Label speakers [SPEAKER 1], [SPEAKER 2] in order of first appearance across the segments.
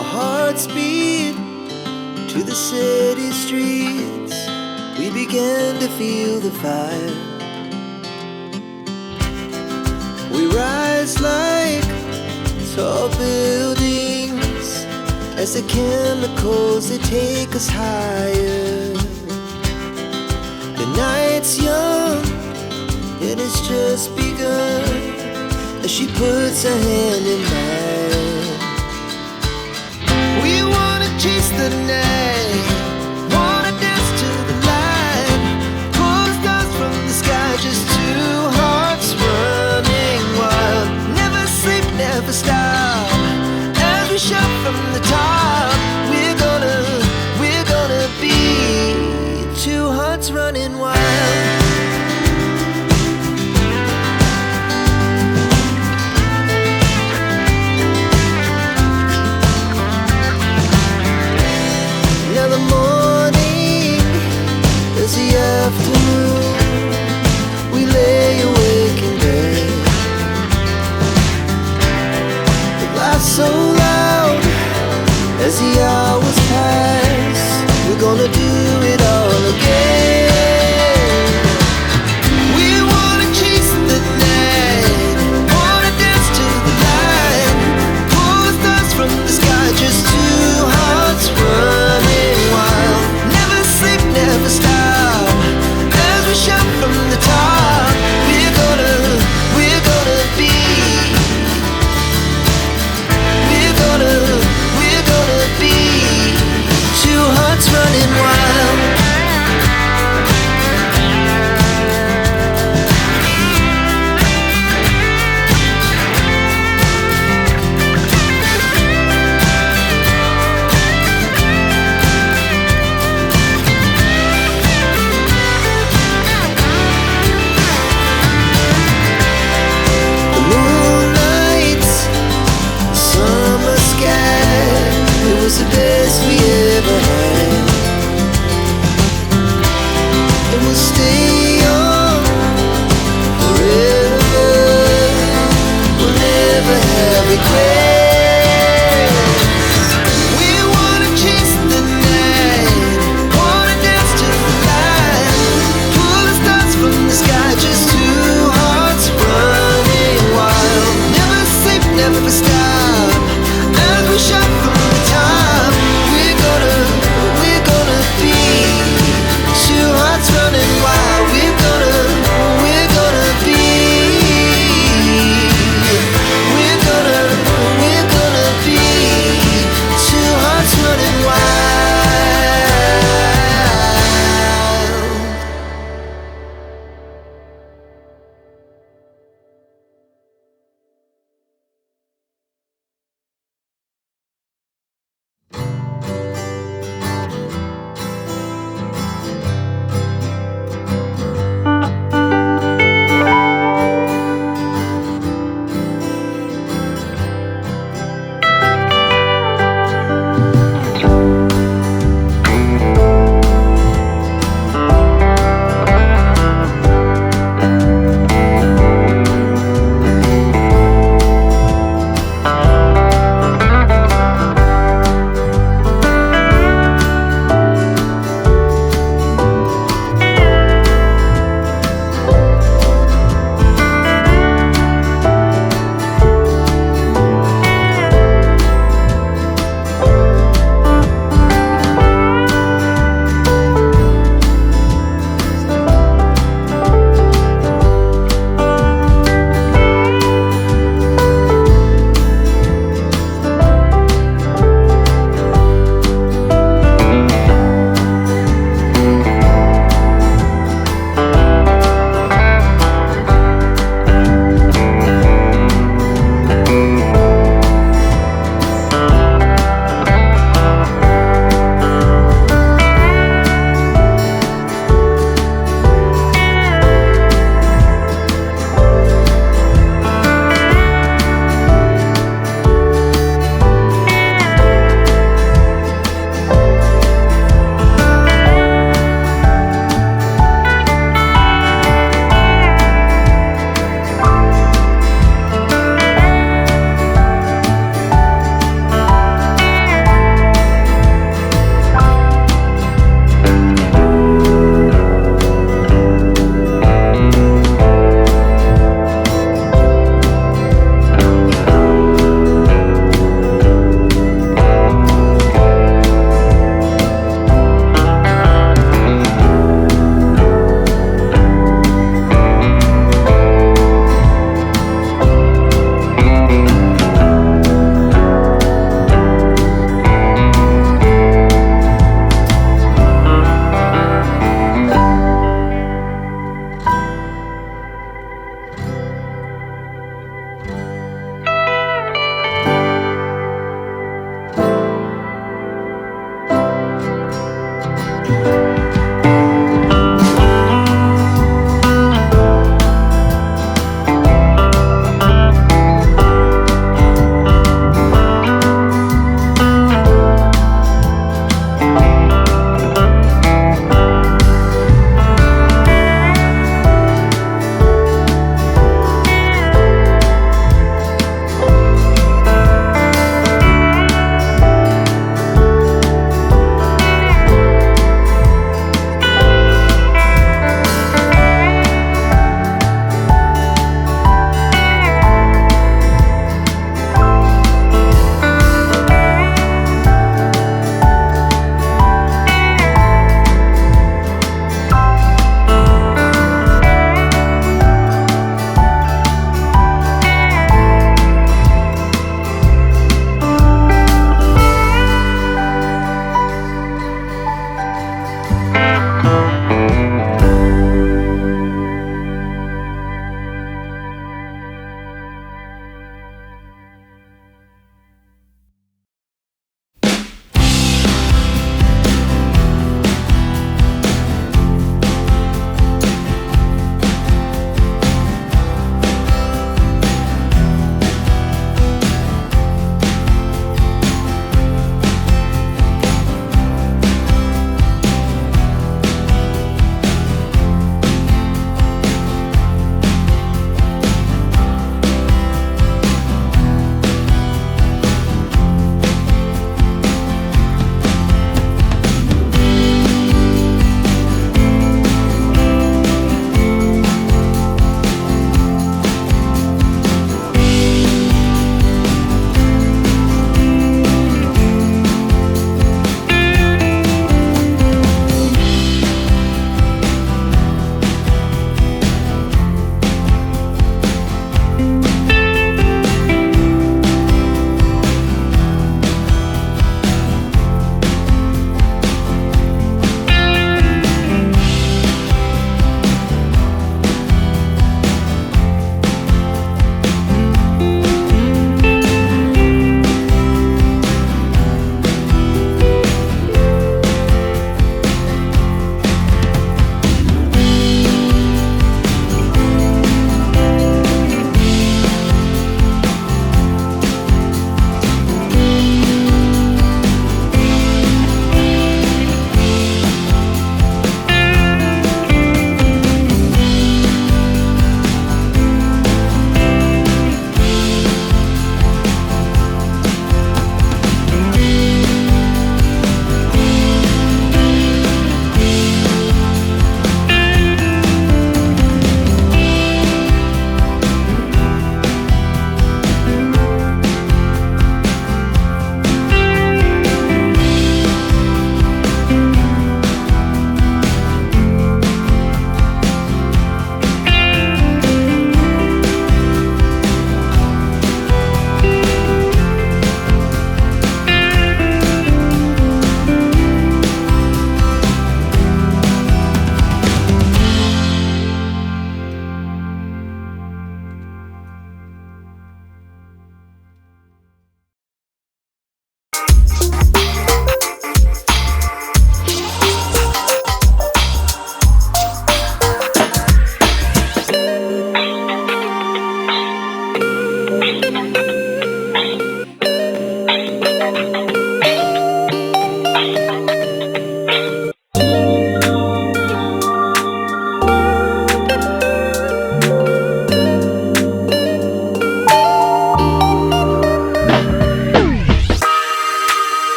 [SPEAKER 1] Our hearts beat to the city streets. We began to feel the fire. We rise like tall buildings as the chemicals, they take us higher. The night's young and it's just begun as she puts her hand in mine. We wanna chase the night, wanna dance to the light, pull stars from the sky, just two hearts running wild. Never sleep, never stop, as we shout from the top. We're gonna be two hearts running wild. Now the morning is the afternoon. We lay awake in bed. The laughs so loud as the hours pass. We're gonna do it all again. We wanna chase the night, wanna dance to the light, pull stars from the sky, just two hearts running wild. Never sleep, never stop, as we shout from the top. We're gonna be, we're gonna be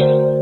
[SPEAKER 1] again.